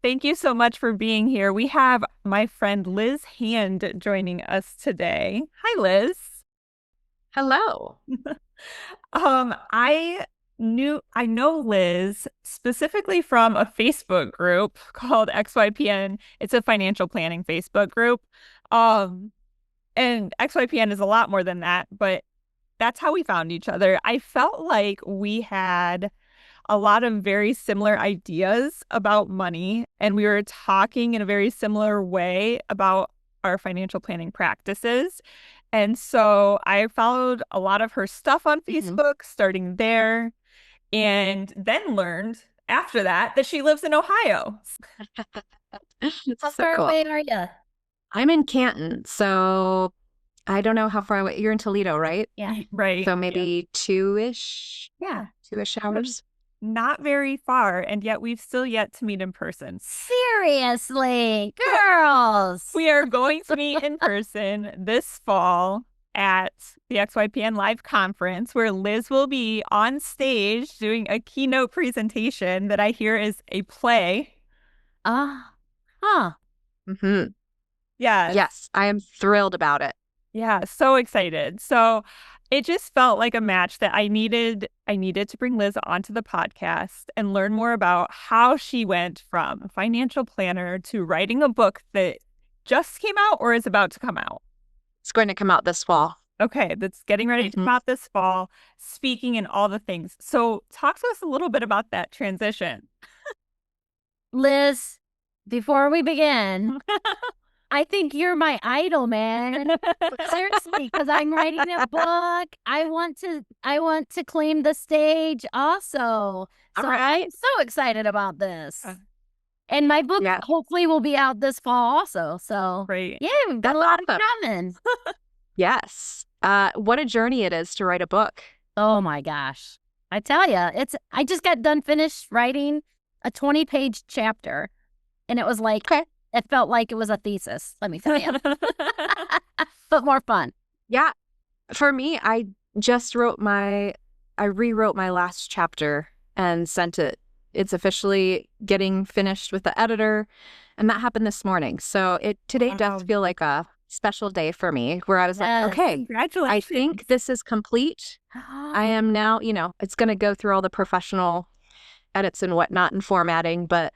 Thank you so much for being here. We have my friend Liz Hand joining us today. Hi, Liz. Hello. I know Liz specifically from a Facebook group called XYPN. It's a financial planning Facebook group. Um, and XYPN is a lot more than that, but that's how we found each other. I felt like we had a lot of very similar ideas about money, and we were talking in a very similar way about our financial planning practices. And so I followed a lot of her stuff on Facebook, starting there, and then learned after that she lives in Ohio. How So far cool. away are you? I'm in Canton, so I don't know how far away. You're in Toledo, right? Yeah. Right. So maybe two-ish hours. Not very far, and yet we've still yet to meet in person. Seriously, girls. We are going to meet in person this fall at the XYPN Live Conference, where Liz will be on stage doing a keynote presentation that I hear is a play. Huh. Mm-hmm. Yeah. Yes, I am thrilled about it. Yeah, so excited. So it just felt like a match that I needed to bring Liz onto the podcast and learn more about how she went from a financial planner to writing a book that just came out or is about to come out. It's going to come out this fall. Okay, that's getting ready to come out this fall, speaking and all the things. So talk to us a little bit about that transition. Liz, before we begin, I think you're my idol, man. Seriously, because I'm writing a book. I want to claim the stage also. All So right. I'm so excited about this. And my book Yeah. hopefully will be out this fall also. So Right. yeah, we've got a lot of coming. Yes. What a journey it is to write a book. Oh my gosh. I tell you, I just got done finished writing a 20-page chapter, and it was like, it felt like it was a thesis, let me tell you. But more fun. Yeah. For me, I rewrote my last chapter and sent it. It's officially getting finished with the editor, and that happened this morning. So today does feel like a special day for me, where I was like, okay, congratulations. I think this is complete. I am now, it's going to go through all the professional edits and whatnot and formatting, but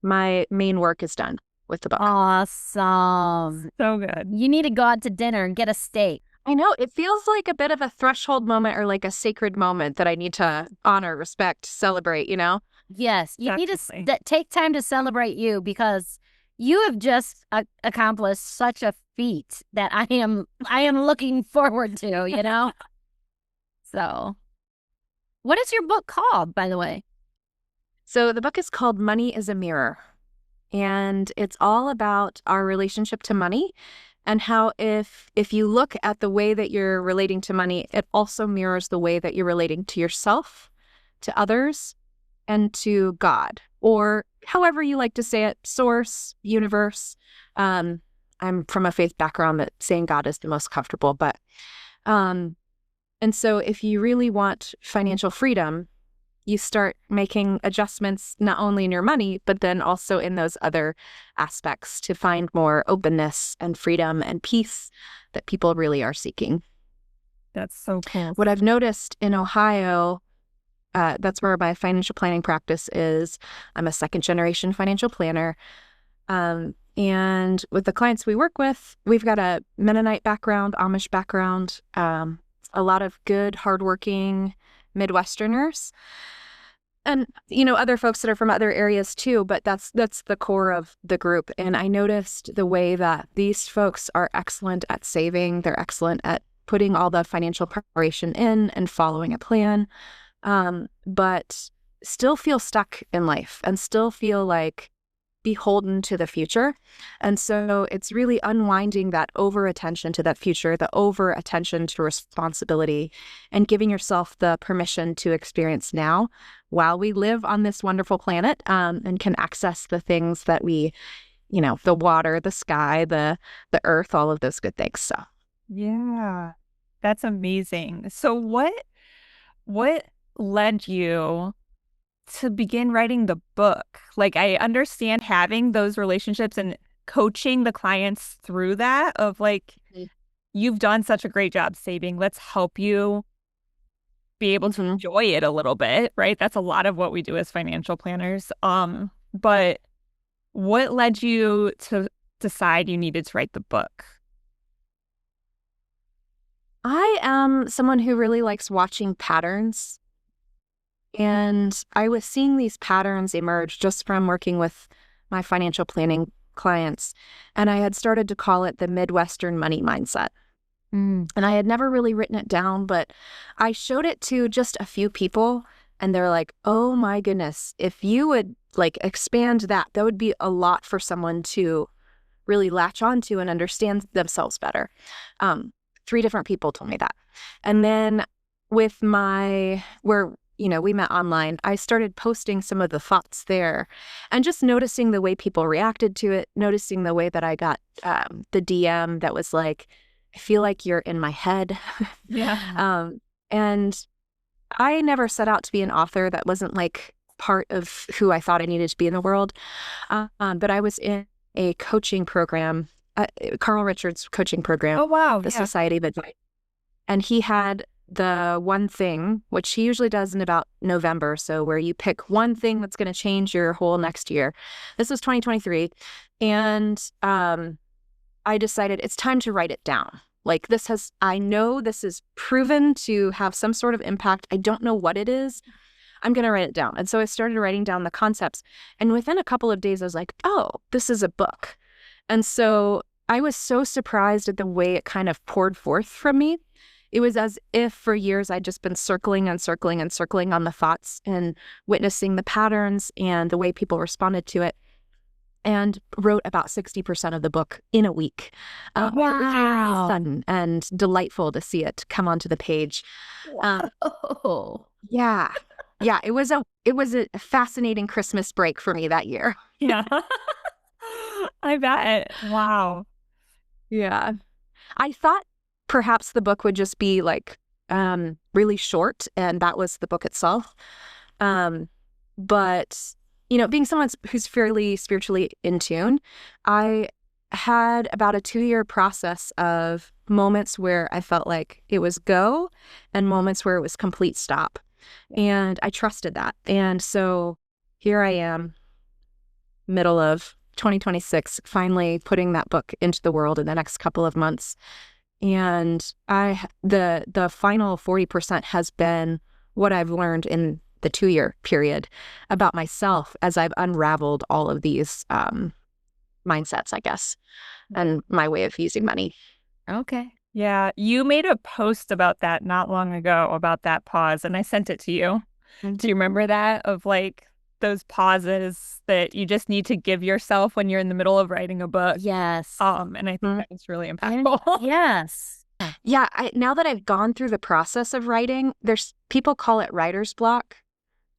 my main work is done with the book. Awesome. So good. You need to go out to dinner and get a steak. I know. It feels like a bit of a threshold moment, or like a sacred moment that I need to honor, respect, celebrate, Yes, you need to take time to celebrate you, because you have just accomplished such a feat that I am looking forward to, So, what is your book called, by the way? So the book is called Money is a Mirror, and it's all about our relationship to money, and how if you look at the way that you're relating to money, it also mirrors the way that you're relating to yourself, to others, and to God, or however you like to say it, source, universe. I'm from a faith background that saying God is the most comfortable, but and so if you really want financial freedom, you start making adjustments not only in your money, but then also in those other aspects to find more openness and freedom and peace that people really are seeking. That's so cool. What I've noticed in Ohio, that's where my financial planning practice is. I'm a second-generation financial planner. And with the clients we work with, we've got a Mennonite background, Amish background, a lot of good, hardworking Midwesterners, and other folks that are from other areas too, but that's the core of the group. And I noticed the way that these folks are excellent at saving. They're excellent at putting all the financial preparation in and following a plan, but still feel stuck in life and still feel like beholden to the future. And so it's really unwinding that over attention to that future, the over attention to responsibility, and giving yourself the permission to experience now while we live on this wonderful planet, and can access the things that we, the water, the sky, the earth, all of those good things. So yeah, that's amazing. So what led you to begin writing the book? Like, I understand having those relationships and coaching the clients through that of like, you've done such a great job saving. Let's help you be able to enjoy it a little bit, right? That's a lot of what we do as financial planners. But what led you to decide you needed to write the book? I am someone who really likes watching patterns. And I was seeing these patterns emerge just from working with my financial planning clients. And I had started to call it the Midwestern money mindset. And I had never really written it down, but I showed it to just a few people and they're like, oh my goodness, if you would like expand that, that would be a lot for someone to really latch onto and understand themselves better. 3 different people told me that. And then with we met online, I started posting some of the thoughts there and just noticing the way people reacted to it, noticing the way that I got the DM that was like, I feel like you're in my head. Yeah. And I never set out to be an author. That wasn't like part of who I thought I needed to be in the world. But I was in a coaching program, Carl Richards' coaching program. Oh, wow. The Society of Advice. And he had the one thing, which he usually does in about November. So where you pick one thing that's going to change your whole next year. This was 2023. And I decided it's time to write it down. Like I know this is proven to have some sort of impact. I don't know what it is. I'm going to write it down. And so I started writing down the concepts. And within a couple of days, I was like, oh, this is a book. And so I was so surprised at the way it kind of poured forth from me. It was as if for years I'd just been circling and circling and circling on the thoughts and witnessing the patterns and the way people responded to it. And wrote about 60% of the book in a week. Wow. It was very sudden and delightful to see it come onto the page. Yeah. It was a fascinating Christmas break for me that year. Yeah. I bet. Wow. Yeah. I thought perhaps the book would just be like really short, and that was the book itself. But being someone who's fairly spiritually in tune, I had about a 2-year process of moments where I felt like it was go and moments where it was complete stop. And I trusted that. And so here I am, middle of 2026, finally putting that book into the world in the next couple of months. And the final 40% has been what I've learned in the 2-year period about myself as I've unraveled all of these mindsets, I guess, and my way of using money. Okay. Yeah. You made a post about that not long ago, about that pause, and I sent it to you. Do you remember that? Of like those pauses that you just need to give yourself when you're in the middle of writing a book. Yes. And I think that was really impactful. Yes. Yeah. Now that I've gone through the process of writing, people call it writer's block.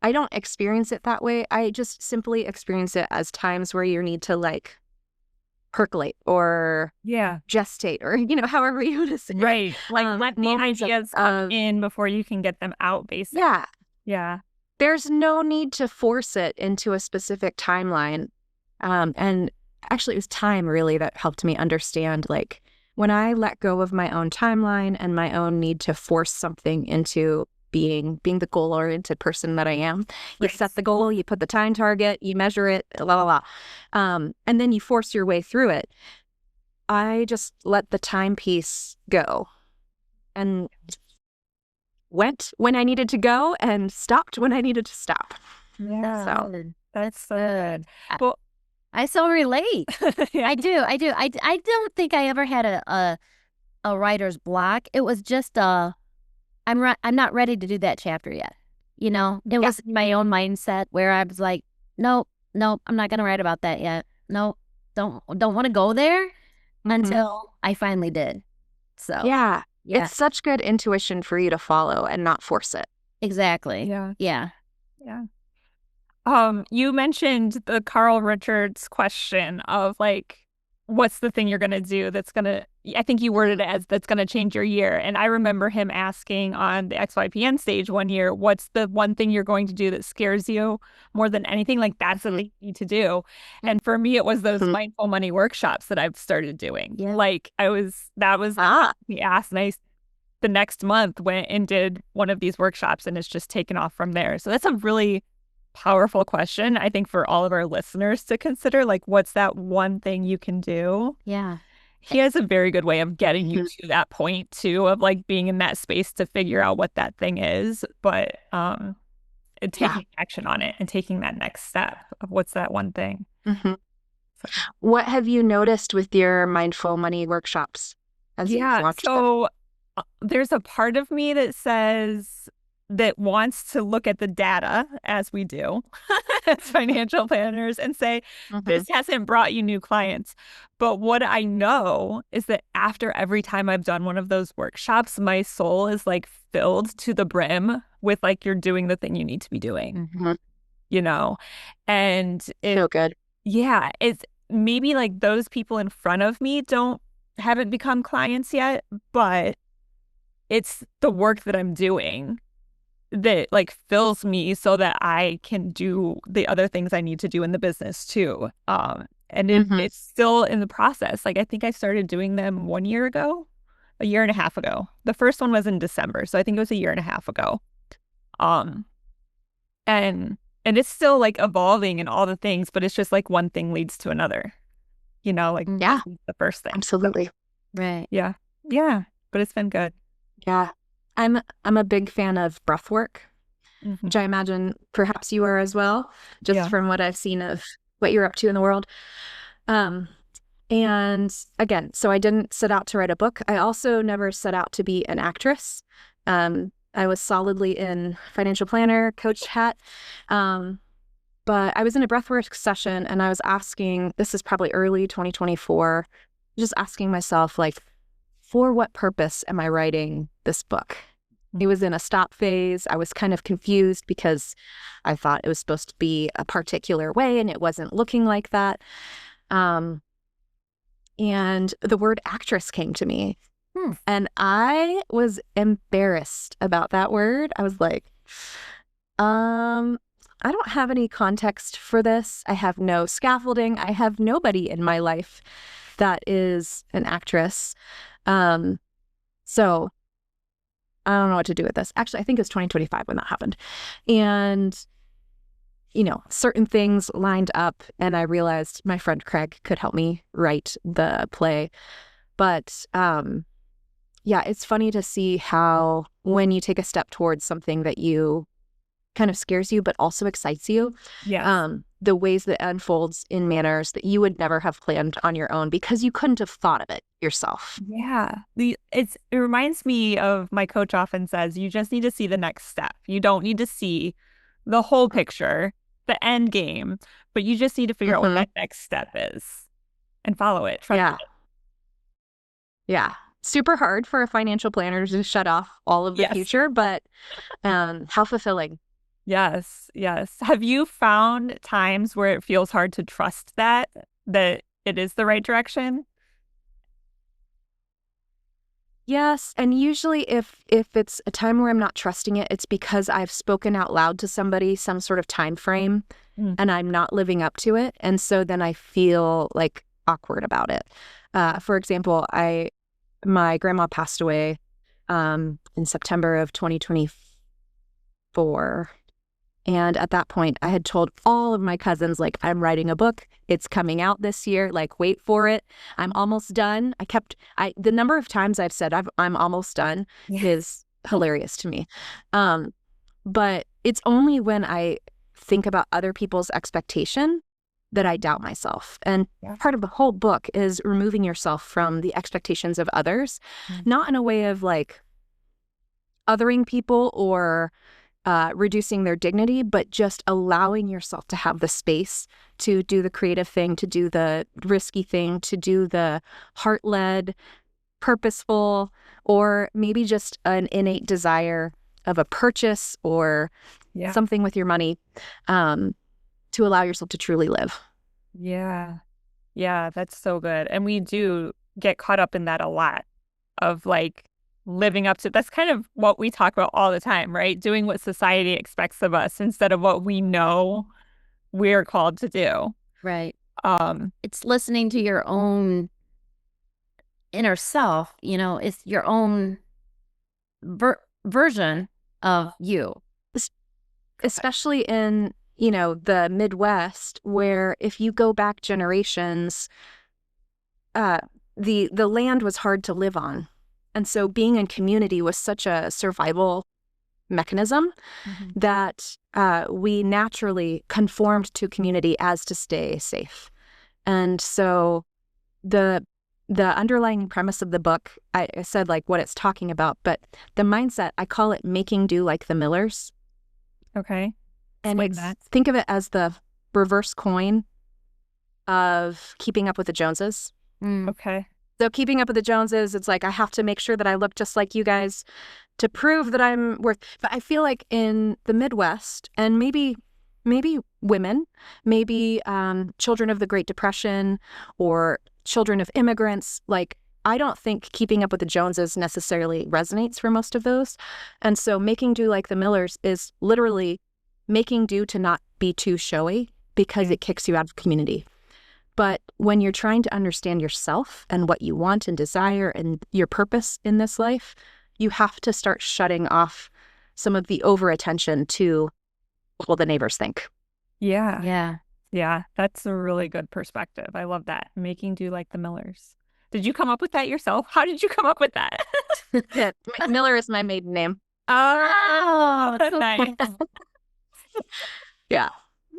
I don't experience it that way. I just simply experience it as times where you need to like percolate or gestate or, however you want to say it. Right. Like let the ideas come in before you can get them out, basically. Yeah. Yeah. There's no need to force it into a specific timeline. And actually it was time really that helped me understand, like, when I let go of my own timeline and my own need to force something into being the goal-oriented person that I am. You set the goal, you put the time target, you measure it, and then you force your way through it. I just let the time piece go and went when I needed to go and stopped when I needed to stop. Yeah. So that's so good. Well, I so relate. I do. I don't think I ever had a writer's block. It was just I'm not ready to do that chapter yet. It was my own mindset where I was like, nope, I'm not going to write about that yet. No, don't want to go there until I finally did. So yeah, it's such good intuition for you to follow and not force it. Exactly. Yeah. You mentioned the Carl Richards question of like, what's the thing you're going to do that's going to I think you worded it as that's going to change your year. And I remember him asking on the XYPN stage one year, what's the one thing you're going to do that scares you more than anything? Like, that's what you need to do. And for me, it was those mindful money workshops that I've started doing. Yeah. Like, he asked, and I the next month went and did one of these workshops, and it's just taken off from there. So that's a really powerful question, I think, for all of our listeners to consider. Like, what's that one thing you can do? Yeah. He has a very good way of getting you to that point too, of like being in that space to figure out what that thing is, but taking action on it and taking that next step of what's that one thing. So. What have you noticed with your mindful money workshops as you've watched them? There's a part of me that wants to look at the data, as we do as financial planners, and say, this hasn't brought you new clients. But what I know is that after every time I've done one of those workshops, my soul is like filled to the brim with like, you're doing the thing you need to be doing, and so good. Yeah. It's maybe like those people in front of me haven't become clients yet, but it's the work that I'm doing that like fills me so that I can do the other things I need to do in the business too. And it's still in the process. Like, I think I started doing them 1 year ago, a year and a half ago. The first one was in December, so I think it was a year and a half ago. And it's still like evolving and all the things, but it's just like one thing leads to another. Like the first thing. Absolutely. Right. Yeah. Yeah. But it's been good. Yeah. I'm a big fan of breath work, which I imagine perhaps you are as well, just from what I've seen of what you're up to in the world. And again, so I didn't set out to write a book. I also never set out to be an actress. I was solidly in financial planner, coach hat. But I was in a breathwork session and I was asking, this is probably early 2024, just asking myself, like, for what purpose am I writing this book? It was in a stop phase. I was kind of confused because I thought it was supposed to be a particular way and it wasn't looking like that. And the word actress came to me. And I was embarrassed about that word. I was like, I don't have any context for this. I have no scaffolding. I have nobody in my life that is an actress. So I don't know what to do with this. Actually, I think it was 2025 when that happened. And, certain things lined up and I realized my friend Craig could help me write the play. But, it's funny to see how when you take a step towards something that you kind of scares you, but also excites you. The ways that it unfolds in manners that you would never have planned on your own because you couldn't have thought of it yourself. Yeah. It reminds me of, my coach often says, you just need to see the next step. You don't need to see the whole picture, the end game, but you just need to figure out what that next step is and follow it. Trust it. Yeah. Super hard for a financial planner to shut off all of the future, but how fulfilling. Yes. Have you found times where it feels hard to trust that it is the right direction? Yes. And usually if it's a time where I'm not trusting it, it's because I've spoken out loud to somebody some sort of time frame and I'm not living up to it. And so then I feel like awkward about it. For example, my grandma passed away in September of 2024. And at that point, I had told all of my cousins, like, I'm writing a book. It's coming out this year. Like, wait for it. I'm almost done. The number of times I've said I'm almost done is hilarious to me. But it's only when I think about other people's expectation that I doubt myself. And part of the whole book is removing yourself from the expectations of others, not in a way of like othering people or reducing their dignity, but just allowing yourself to have the space to do the creative thing, to do the risky thing, to do the heart-led, purposeful, or maybe just an innate desire of a purchase or something with your money, to allow yourself to truly live. Yeah, that's so good. And we do get caught up in that a lot of like living up to, that's kind of what we talk about all the time, right? Doing what society expects of us instead of what we know we're called to do. Right. It's listening to your own inner self, it's your own version of you. Especially in, the Midwest, where if you go back generations, the land was hard to live on. And so being in community was such a survival mechanism that we naturally conformed to community as to stay safe. And so the underlying premise of the book, I said like what it's talking about, but the mindset, I call it making do like the Millers. Okay. And think of it as the reverse coin of keeping up with the Joneses. Okay. So keeping up with the Joneses, it's like I have to make sure that I look just like you guys to prove that I'm worth. But I feel like in the Midwest, and maybe women, maybe children of the Great Depression or children of immigrants, like I don't think keeping up with the Joneses necessarily resonates for most of those. And so making do like the Millers is literally making do to not be too showy because it kicks you out of community. But when you're trying to understand yourself and what you want and desire and your purpose in this life, you have to start shutting off some of the over attention to what the neighbors think. Yeah. Yeah. Yeah. That's a really good perspective. I love that. Making do like the Millers. Did you come up with that yourself? How did you come up with that? Miller is my maiden name. Oh, nice. Yeah.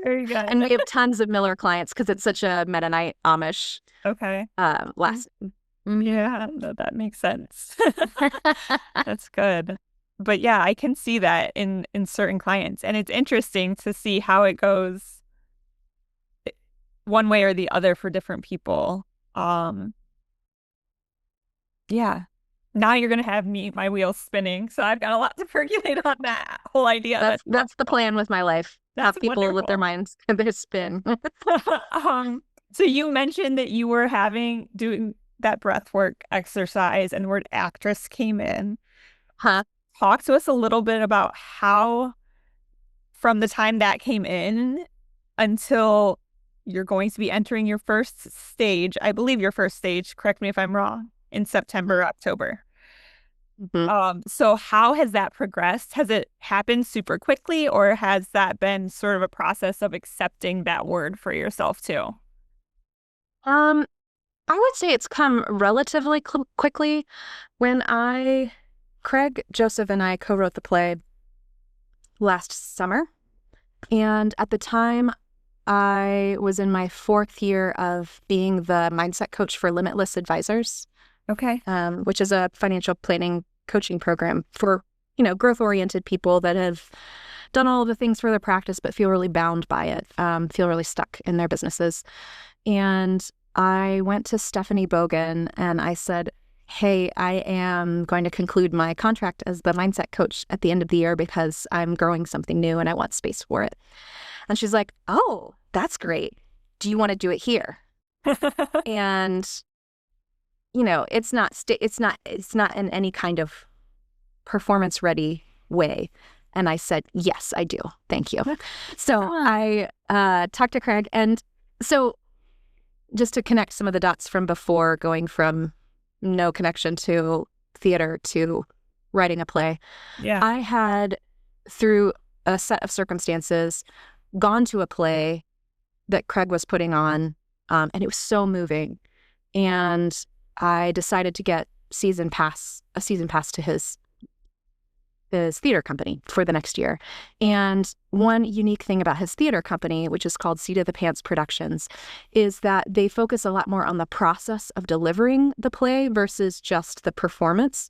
Very good. And we have tons of Miller clients because it's such a Mennonite Amish last. Yeah, that makes sense. That's good. But yeah, I can see that in certain clients. And it's interesting to see how it goes one way or the other for different people. Yeah. Now you're going to have my wheels spinning. So I've got a lot to percolate on that whole idea. That's the plan with my life. That's have people wonderful. let their minds they spin. So you mentioned that you were doing that breathwork exercise and the word actress came in. Talk to us a little bit about how, from the time that came in until you're going to be entering your first stage, I believe your first stage, correct me if I'm wrong, in September, October. So how has that progressed? Has it happened super quickly, or has that been sort of a process of accepting that word for yourself too? I would say it's come relatively quickly. When Craig, Joseph, and I co-wrote the play last summer, and at the time I was in my 4th year of being the mindset coach for Limitless Advisors. Okay. Which is a financial planning coaching program for, growth-oriented people that have done all of the things for their practice but feel really bound by it, feel really stuck in their businesses. And I went to Stephanie Bogan and I said, hey, I am going to conclude my contract as the mindset coach at the end of the year because I'm growing something new and I want space for it. And she's like, oh, that's great. Do you want to do it here? And it's not in any kind of performance ready way. And I said, yes, I do. Thank you. So I talked to Craig. And so just to connect some of the dots from before, going from no connection to theater to writing a play, I had, through a set of circumstances, gone to a play that Craig was putting on, and it was so moving. And I decided to get a season pass to his theater company for the next year. And one unique thing about his theater company, which is called Seat of the Pants Productions, is that they focus a lot more on the process of delivering the play versus just the performance.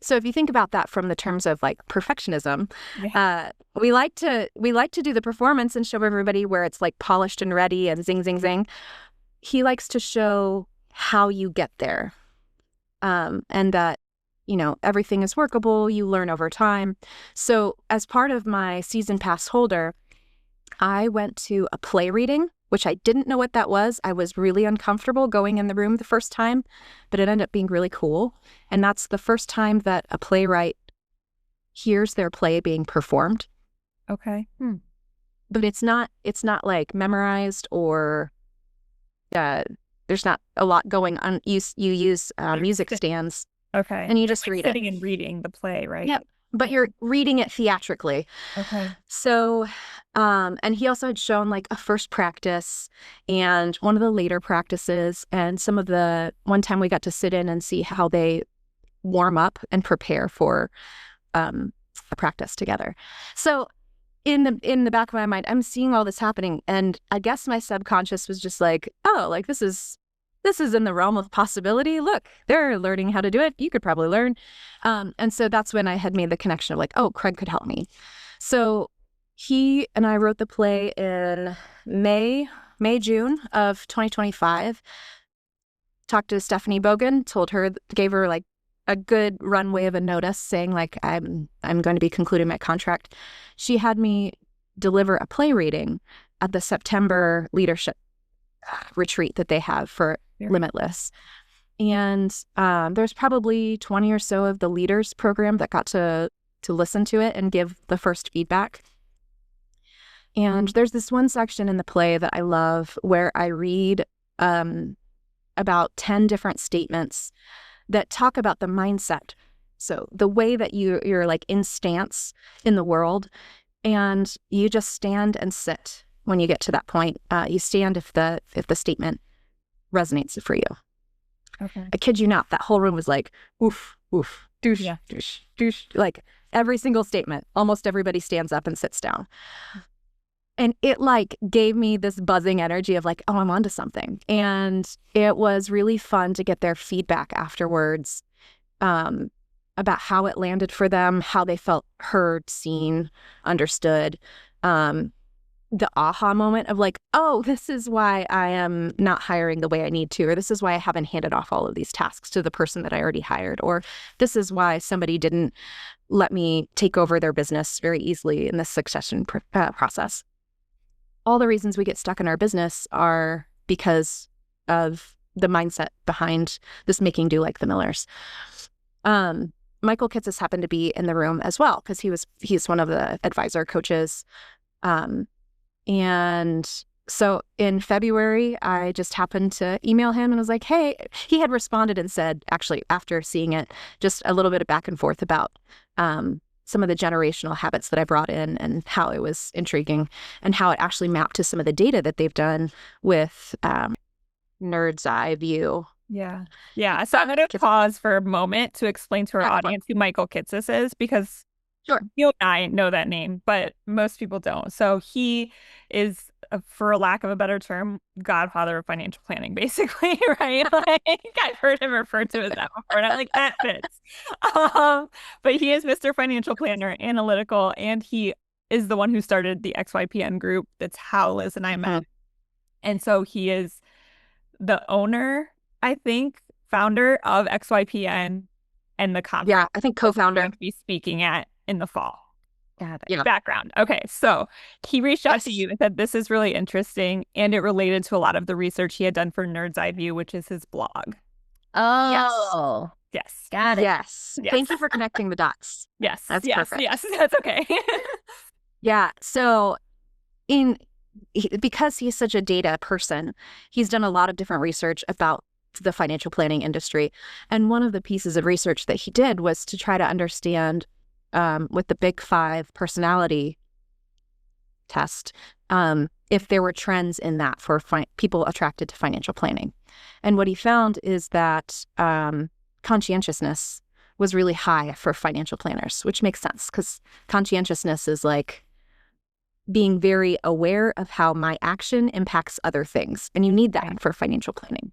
So if you think about that from the terms of like perfectionism, we like to do the performance and show everybody where it's like polished and ready and zing, zing, zing. He likes to show how you get there, and that, everything is workable. You learn over time. So as part of my season pass holder, I went to a play reading, which I didn't know what that was. I was really uncomfortable going in the room the first time, but it ended up being really cool. And that's the first time that a playwright hears their play being performed. Okay. But it's not like memorized or there's not a lot going on. You use music stands. Okay. And you just read it. Sitting and reading the play, right? Yep. But you're reading it theatrically. Okay. So, and he also had shown like a first practice and one of the later practices, and one time we got to sit in and see how they warm up and prepare for a practice together. So in the back of my mind, I'm seeing all this happening, and I guess my subconscious was just like, oh, like this is in the realm of possibility. Look, they're learning how to do it. You could probably learn. And so that's when I had made the connection of like, oh, Craig could help me. So he and I wrote the play in June of 2025. Talked to Stephanie Bogan, gave her like a good runway of a notice saying like, I'm going to be concluding my contract. She had me deliver a play reading at the September leadership retreat that they have for Limitless. And there's probably 20 or so of the leaders program that got to listen to it and give the first feedback. And there's this one section in the play that I love where I read about 10 different statements that talk about the mindset. So the way that you're like in stance in the world, and you just stand and sit when you get to that point. You stand if the statement resonates for you. Okay. I kid you not, that whole room was like, oof, oof, douche, douche, douche. Like every single statement, almost everybody stands up and sits down. And it like gave me this buzzing energy of like, oh, I'm onto something. And it was really fun to get their feedback afterwards about how it landed for them, how they felt heard, seen, understood. The aha moment of like, oh, this is why I am not hiring the way I need to, or this is why I haven't handed off all of these tasks to the person that I already hired, or this is why somebody didn't let me take over their business very easily in this succession process. All the reasons we get stuck in our business are because of the mindset behind this making do like the Millers. Michael Kitces happened to be in the room as well because he's one of the advisor coaches. And so in February, I just happened to email him and was like, hey, he had responded and said, actually, after seeing it, just a little bit of back and forth about some of the generational habits that I brought in and how it was intriguing and how it actually mapped to some of the data that they've done with Nerd's Eye View. Yeah. Yeah. So I'm going to pause for a moment to explain to our audience who Michael Kitces is, because you and I know that name, but most people don't. So he is, for lack of a better term, godfather of financial planning, basically, right? Like, I've heard him referred to as that before, and I'm like, that fits. But he is Mr. Financial Planner, analytical, and he is the one who started the XYPN group. That's how Liz and I met. And so he is the owner, I think, founder of XYPN and the conference. Yeah, I think co-founder. Going to be speaking at in the fall. Yeah. Background. Okay, so he reached out to you and said this is really interesting, and it related to a lot of the research he had done for Nerd's Eye View, which is his blog. Oh, yes, got it. Yes. Thank you for connecting the dots. Yes, that's perfect. Yes, that's okay. Yeah. So because he's such a data person, he's done a lot of different research about the financial planning industry, and one of the pieces of research that he did was to try to understand with the Big Five personality test, if there were trends in that for people attracted to financial planning. And what he found is that conscientiousness was really high for financial planners, which makes sense because conscientiousness is like being very aware of how my action impacts other things. And you need that for financial planning.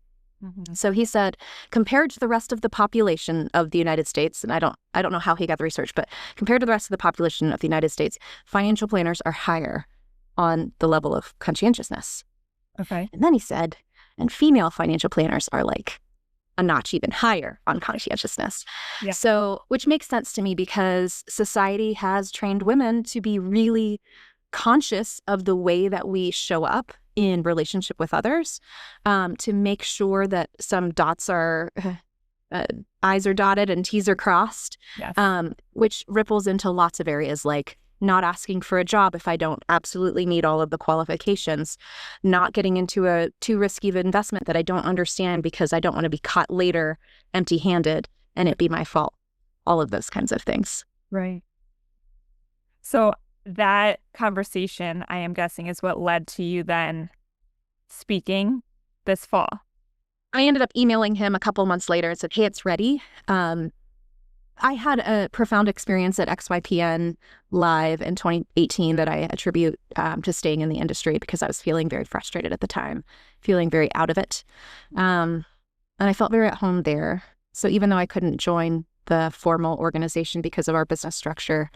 So he said, compared to the rest of the population of the United States, and I don't know how he got the research, but compared to the rest of the population of the United States, financial planners are higher on the level of conscientiousness. Okay. And then he said, and female financial planners are like a notch even higher on conscientiousness. Yeah. So, which makes sense to me because society has trained women to be really conscious of the way that we show up in relationship with others, to make sure that some dots are I's are dotted and T's are crossed, Yes. which ripples into lots of areas, like not asking for a job if I don't absolutely meet all of the qualifications, not getting into a too risky of investment that I don't understand because I don't want to be caught later empty-handed and it be my fault. All of those kinds of things. Right. So that conversation, I am guessing, is what led to you then speaking this fall. I ended up emailing him a couple months later and said, hey, it's ready. I had a profound experience at XYPN Live in 2018 that I attribute to staying in the industry because I was feeling very frustrated at the time, feeling very out of it. And I felt very at home there. So even though I couldn't join the formal organization because of our business structure,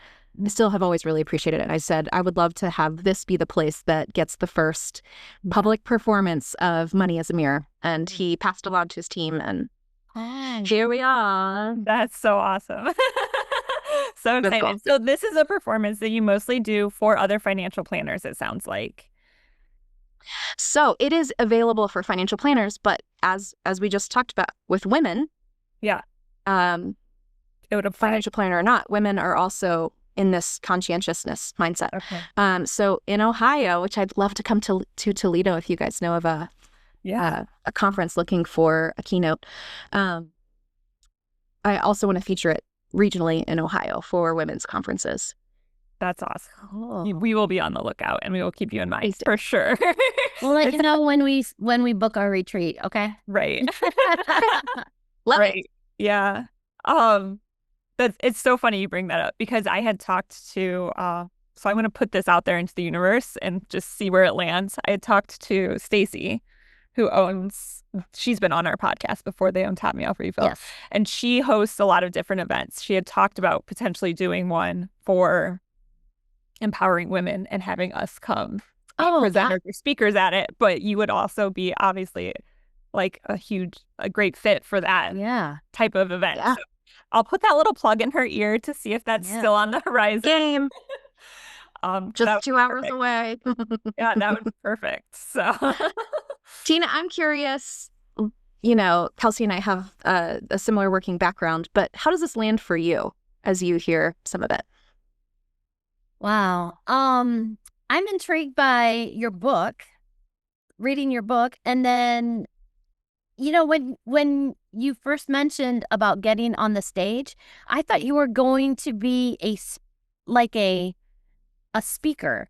I still have always really appreciated it. And I said, I would love to have this be the place that gets the first public performance of Money as a Mirror. And he passed along to his team, and here we are. That's so awesome. So excited. Cool. So this is a performance that you mostly do for other financial planners, it sounds like. So it is available for financial planners, but as we just talked about with women, yeah, it would apply. Financial planner or not, women are also in this conscientiousness mindset. Okay. So in Ohio, which I'd love to come to Toledo if you guys know of a conference looking for a keynote. I also want to feature it regionally in Ohio for women's conferences. That's awesome. Oh. We will be on the lookout and we will keep you in mind for sure. We'll let you know when we book our retreat, okay? Right. Right. Yeah. It's so funny you bring that up because I had talked to so I'm going to put this out there into the universe and just see where it lands. I had talked to Stacy, she's been on our podcast before. They own Top Me Off Refill. Yes. And she hosts a lot of different events. She had talked about potentially doing one for empowering women and having us come presenters or speakers at it. But you would also be obviously like a great fit for that type of event. Yeah. So I'll put that little plug in her ear to see if that's still on the horizon. Game. Just 2 hours perfect. away. Yeah, that would be perfect. So, Tina, I'm curious, Kelsey and I have a similar working background, but how does this land for you as you hear some of it? Wow. I'm intrigued by your book, reading your book, and then when you first mentioned about getting on the stage, I thought you were going to be a speaker,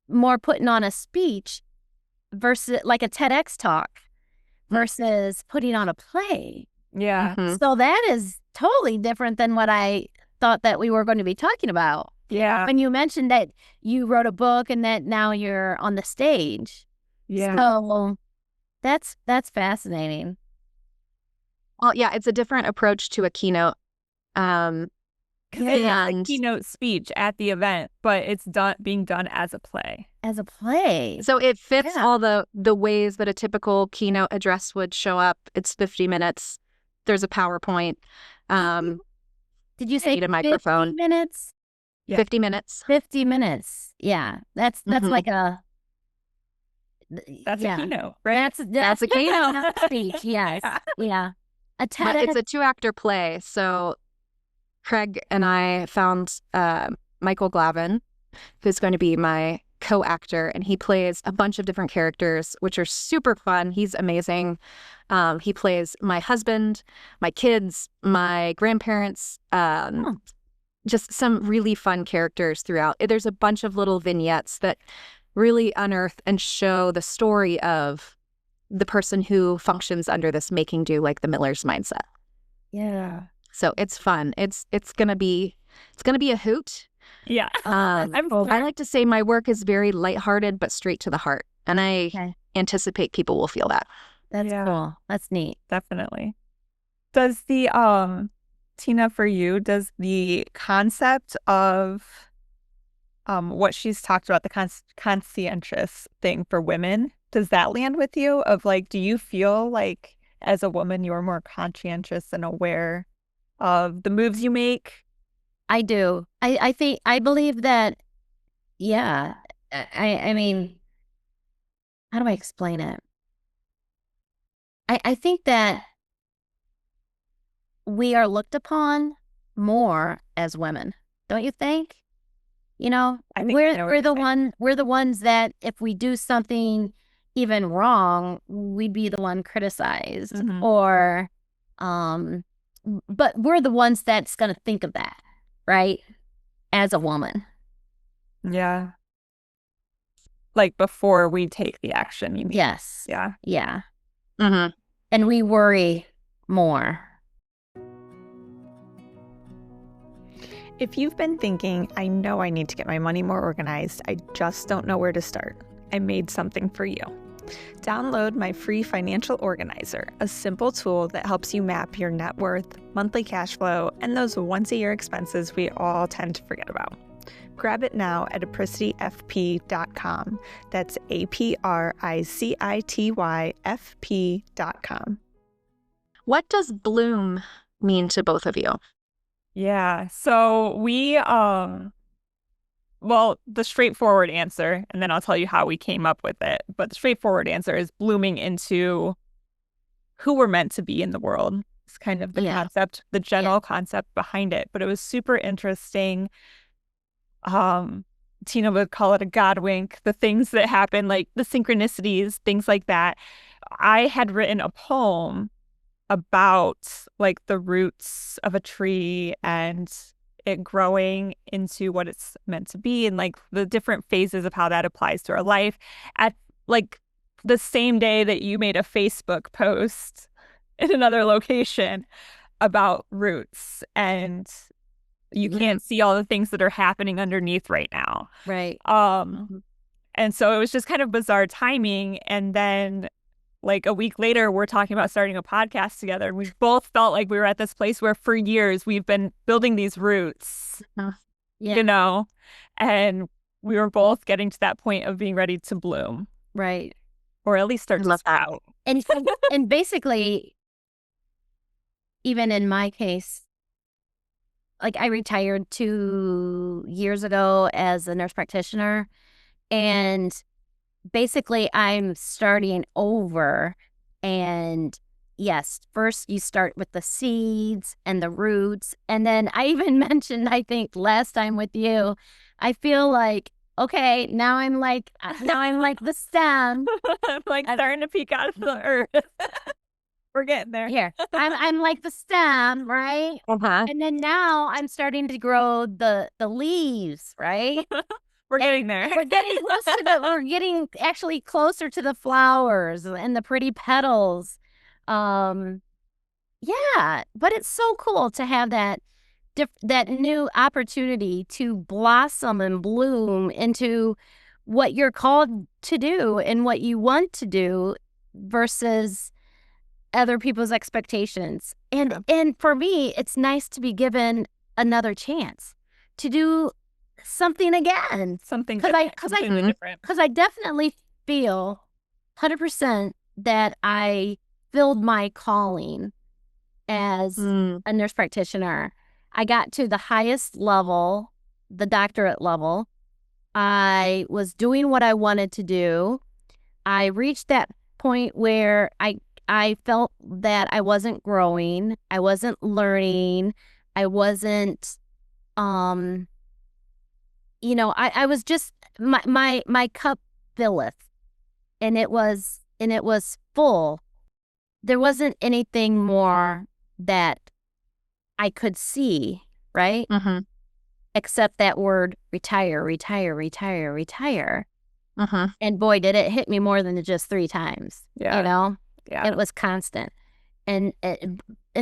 more putting on a speech versus like a TEDx talk versus putting on a play. yeah. Mm-hmm. So that is totally different than what I thought that we were going to be talking about. Yeah. When you mentioned that you wrote a book and that now you're on the stage. Yeah. So that's fascinating. Well, yeah, it's a different approach to a keynote. Because it's a keynote speech at the event, but it's being done as a play. As a play. So it fits all the ways that a typical keynote address would show up. It's 50 minutes. There's a PowerPoint. Did you say a microphone. 50 minutes? Yeah. 50 minutes. 50 minutes. Yeah. That's like a... That's a keynote, right? That's a keynote speech, yes. Yeah. It's a 2-actor play. So Craig and I found Michael Glavin, who's going to be my co-actor, and he plays a bunch of different characters, which are super fun. He's amazing. He plays my husband, my kids, my grandparents, just some really fun characters throughout. There's a bunch of little vignettes that really unearth and show the story of the person who functions under this making do, like the Miller's mindset. Yeah. So it's fun. It's gonna be a hoot. Yeah. I like to say my work is very lighthearted but straight to the heart, and I anticipate people will feel that. That's cool. That's neat. Definitely. Does the Tina, for you, does the concept of what she's talked about, the conscientious thing for women, does that land with you? Of like, do you feel like as a woman you're more conscientious and aware of the moves you make? I do. I believe that, Yeah. I mean, how do I explain it? I think that we are looked upon more as women, don't you think? You know, I think I know what you're saying. we're the ones that if we do something even wrong, we'd be the one criticized. Mhm. Or but we're the ones that's gonna think of that, right? As a woman. Yeah. Like before we take the action, you mean? Yes. Yeah. Yeah. Mm-hmm. And we worry more. If you've been thinking, I know I need to get my money more organized, I just don't know where to start, I made something for you. Download my free financial organizer, a simple tool that helps you map your net worth, monthly cash flow, and those once-a-year expenses we all tend to forget about. Grab it now at apricityfp.com. That's apricityfp.com. What does bloom mean to both of you? Yeah, so well, the straightforward answer, and then I'll tell you how we came up with it, but the straightforward answer is blooming into who we're meant to be in the world. It's kind of the concept, the general concept behind it, but it was super interesting. Tina would call it a God wink, the things that happen, like the synchronicities, things like that. I had written a poem about like the roots of a tree and it growing into what it's meant to be and like the different phases of how that applies to our life at like the same day that you made a Facebook post in another location about roots and you can't see all the things that are happening underneath right now. Right. And so it was just kind of bizarre timing. And then like a week later, we're talking about starting a podcast together. And we both felt like we were at this place where for years we've been building these roots, you know, and we were both getting to that point of being ready to bloom. Right. Or at least start to sprout. And basically, even in my case, like I retired 2 years ago as a nurse practitioner, and basically I'm starting over. And yes, first you start with the seeds and the roots. And then I even mentioned, I think last time with you, I feel like, okay, now I'm like the stem. I'm like starting to peek out of the earth. We're getting there. Here, I'm like the stem, right? And then now I'm starting to grow the leaves, right? We're getting there. We're getting close to we're getting actually closer to the flowers and the pretty petals. Yeah, but it's so cool to have that new opportunity to blossom and bloom into what you're called to do and what you want to do versus other people's expectations. And for me, it's nice to be given another chance to do something again. Something different. Because I definitely feel 100% that I filled my calling as a nurse practitioner. I got to the highest level, the doctorate level. I was doing what I wanted to do. I reached that point where I felt that I wasn't growing, I wasn't learning, I wasn't, I was just my cup filleth, and it was full. There wasn't anything more that I could see, right? Except that word retire, retire, retire, retire. And boy, did it hit me more than just 3 times. Yeah. It was constant. And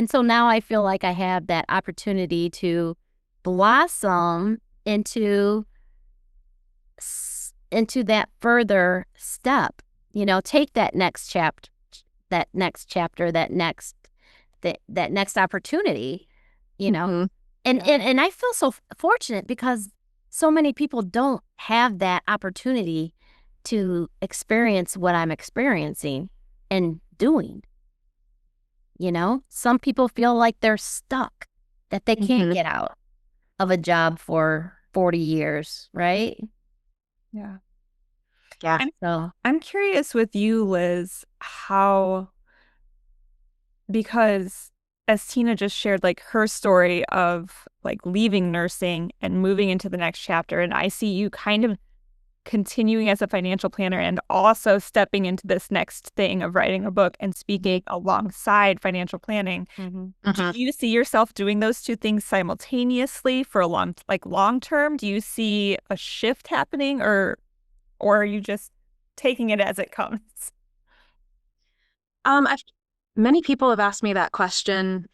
so now I feel like I have that opportunity to blossom into that further step, take that next chapter, that next opportunity, And I feel so fortunate because so many people don't have that opportunity to experience what I'm experiencing and doing. Some people feel like they're stuck, that they can't get out of a job for 40 years, right? Yeah. Yeah. I'm curious with you, Liz, because as Tina just shared, like her story of like leaving nursing and moving into the next chapter, and I see you kind of continuing as a financial planner and also stepping into this next thing of writing a book and speaking alongside financial planning. Do you see yourself doing those two things simultaneously for a long term? Do you see a shift happening, or are you just taking it as it comes? Many people have asked me that question.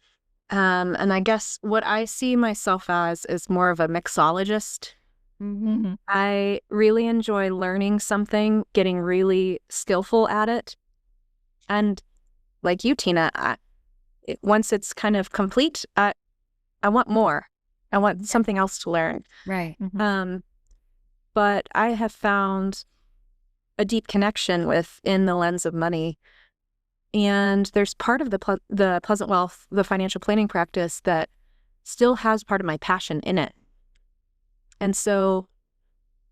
And I guess what I see myself as is more of a mixologist. I really enjoy learning something, getting really skillful at it. And like you, Tina, once it's kind of complete, I want more. I want something else to learn. Right. But I have found a deep connection within the lens of money. And there's part of the Pleasant Wealth, the financial planning practice that still has part of my passion in it. And so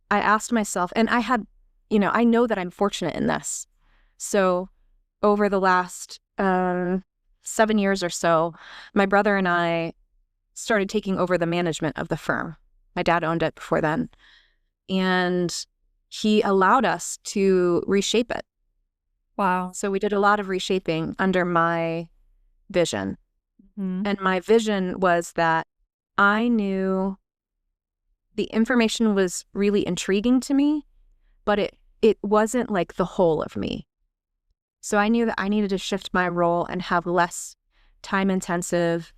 I asked myself, and I had, I know that I'm fortunate in this. So over the last 7 years or so, my brother and I started taking over the management of the firm. My dad owned it before then. And he allowed us to reshape it. Wow. So we did a lot of reshaping under my vision. And my vision was that I knew the information was really intriguing to me, but it wasn't like the whole of me. So I knew that I needed to shift my role and have less time-intensive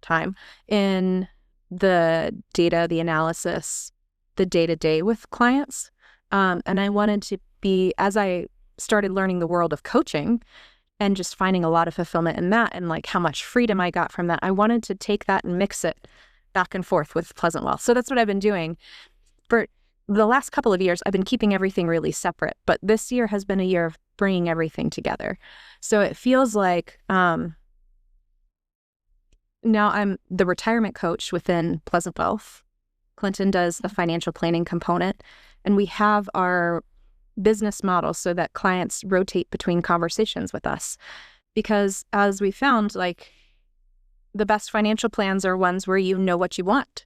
time in the data, the analysis, the day-to-day with clients. And I wanted to be, as I started learning the world of coaching and just finding a lot of fulfillment in that and like how much freedom I got from that, I wanted to take that and mix it back and forth with Pleasant Wealth. So that's what I've been doing. For the last couple of years, I've been keeping everything really separate, but this year has been a year of bringing everything together. So it feels like now I'm the retirement coach within Pleasant Wealth. Clinton does the financial planning component, and we have our business model so that clients rotate between conversations with us. Because as we found, like, the best financial plans are ones where you know what you want.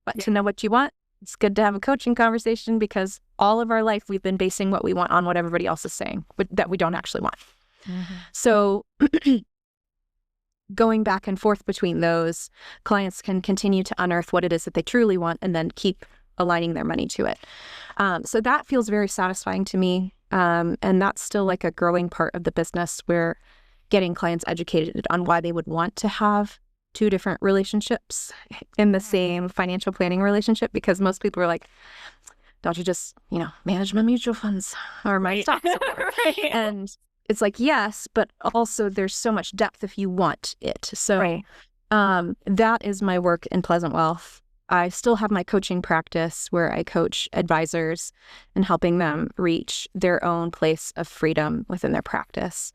But to know what you want, it's good to have a coaching conversation, because all of our life we've been basing what we want on what everybody else is saying that we don't actually want. So going back and forth between those, clients can continue to unearth what it is that they truly want and then keep aligning their money to it. So that feels very satisfying to me. And that's still like a growing part of the business, where getting clients educated on why they would want to have two different relationships in the same financial planning relationship, because most people are like, don't you just, manage my mutual funds or my stocks? Right. And it's like, yes, but also there's so much depth if you want it. So that is my work in Pleasant Wealth. I still have my coaching practice where I coach advisors and helping them reach their own place of freedom within their practice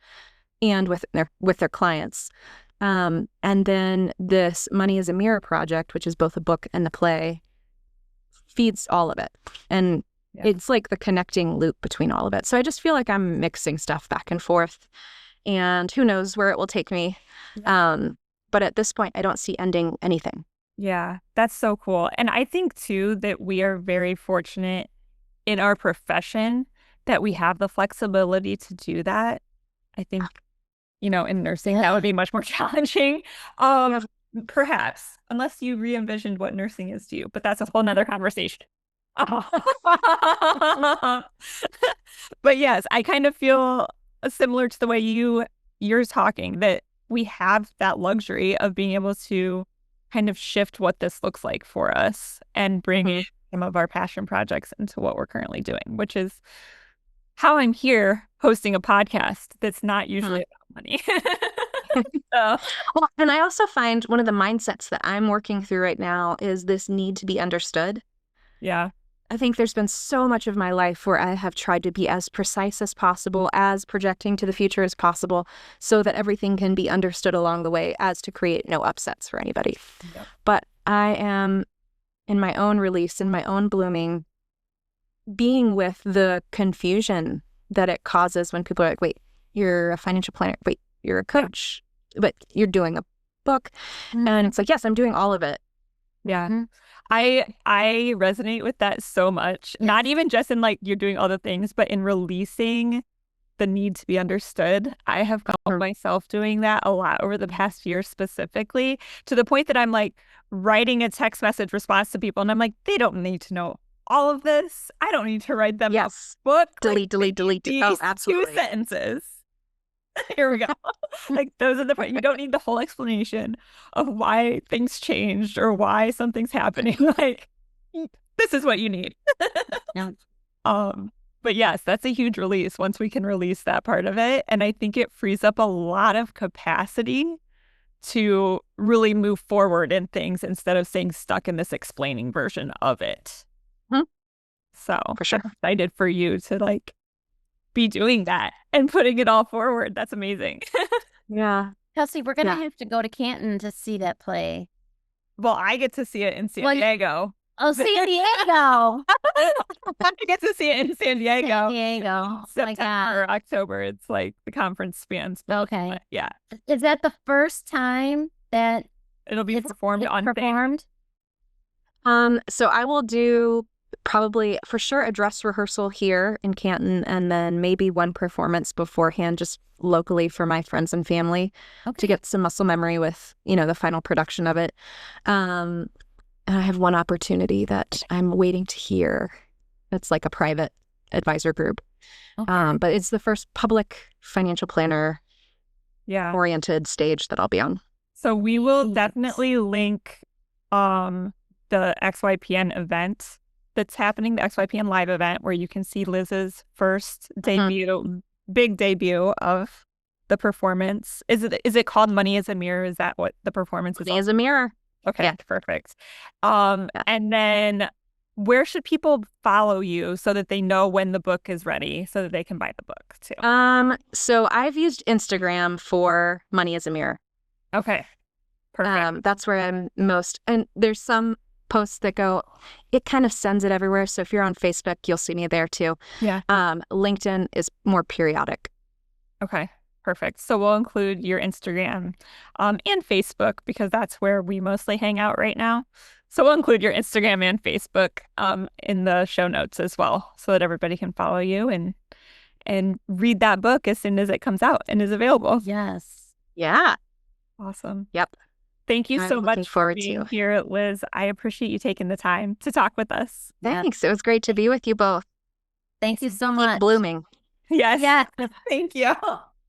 and with their clients. And then this Money is a Mirror project, which is both a book and a play, feeds all of it. And it's like the connecting loop between all of it. So I just feel like I'm mixing stuff back and forth, and who knows where it will take me. But at this point, I don't see ending anything. Yeah, that's so cool. And I think, too, that we are very fortunate in our profession that we have the flexibility to do that. I think, in nursing, that would be much more challenging. Perhaps, unless you re-envisioned what nursing is to you, but that's a whole nother conversation. But yes, I kind of feel similar to the way you're talking, that we have that luxury of being able to kind of shift what this looks like for us and bring some of our passion projects into what we're currently doing, which is how I'm here hosting a podcast that's not usually about money. Well, and I also find one of the mindsets that I'm working through right now is this need to be understood. Yeah. I think there's been so much of my life where I have tried to be as precise as possible, as projecting to the future as possible, so that everything can be understood along the way, as to create no upsets for anybody. But I am, in my own release, in my own blooming, being with the confusion that it causes when people are like, wait, you're a financial planner. Wait, you're a coach, but you're doing a book. And it's like, yes, I'm doing all of it. Yeah. I resonate with that so much. Not even just in like you're doing other things, but in releasing the need to be understood. I have found myself doing that a lot over the past year specifically, to the point that I'm like writing a text message response to people and I'm like, they don't need to know all of this. I don't need to write them a book. Delete. Oh, absolutely. 2 sentences. Here we go. Like, those are the point. You don't need the whole explanation of why things changed or why something's happening. Like, this is what you need. But yes, that's a huge release once we can release that part of it. And I think it frees up a lot of capacity to really move forward in things instead of staying stuck in this explaining version of it. So for sure, I'm excited for you to like be doing that and putting it all forward. That's amazing. Yeah. Kelsey, we're going to have to go to Canton to see that play. Well, I get to see it in San Diego. Oh, San Diego. I get to see it in San Diego. San Diego. September or October. It's like the conference spans. Okay. But yeah. Is that the first time that it'll be performed on performed? So I will do probably for sure a dress rehearsal here in Canton, and then maybe one performance beforehand just locally for my friends and family to get some muscle memory with, the final production of it. And I have one opportunity that I'm waiting to hear. It's like a private advisor group. But it's the first public financial planner oriented stage that I'll be on. So we will definitely link the XYPN event that's happening, the XYPN live event, where you can see Liz's first debut, big debut of the performance. Is it called Money is a Mirror? Is that what the performance is? Money is a Mirror. Okay, perfect. And then where should people follow you so that they know when the book is ready so that they can buy the book too? So I've used Instagram for Money is a Mirror. Okay, perfect. That's where I'm most, and there's some posts that go, it kind of sends it everywhere. So if you're on Facebook, you'll see me there too. Yeah. LinkedIn is more periodic. Okay, perfect. So we'll include your Instagram and Facebook because that's where we mostly hang out right now. So we'll include your Instagram and Facebook in the show notes as well so that everybody can follow you and read that book as soon as it comes out and is available. Yes. Yeah. Awesome. Yep. Thank you so much for being here, Liz. I appreciate you taking the time to talk with us. Thanks. It was great to be with you both. Thank you so much. Keep blooming. Yes. Yeah. Thank you.